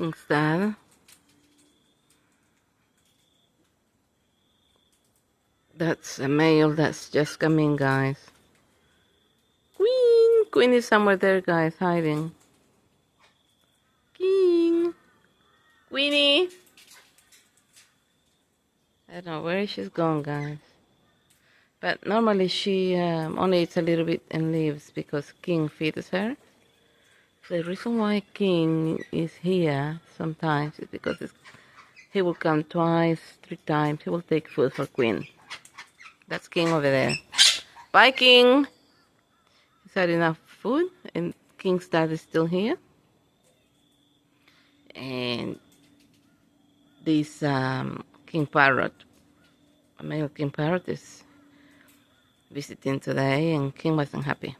King's dad. That's a male that's just come in, guys. Queen! Queen is somewhere there, guys, hiding. King! Queenie! I don't know where she's gone, guys. But normally she only eats a little bit and leaves because King feeds her. The reason why King is here sometimes is because he will come twice, 3 times. He will take food for Queen. That's King over there. Bye, King! He's had enough food, and King's dad is still here. And this King Parrot, a male King Parrot, is visiting today, and King wasn't happy.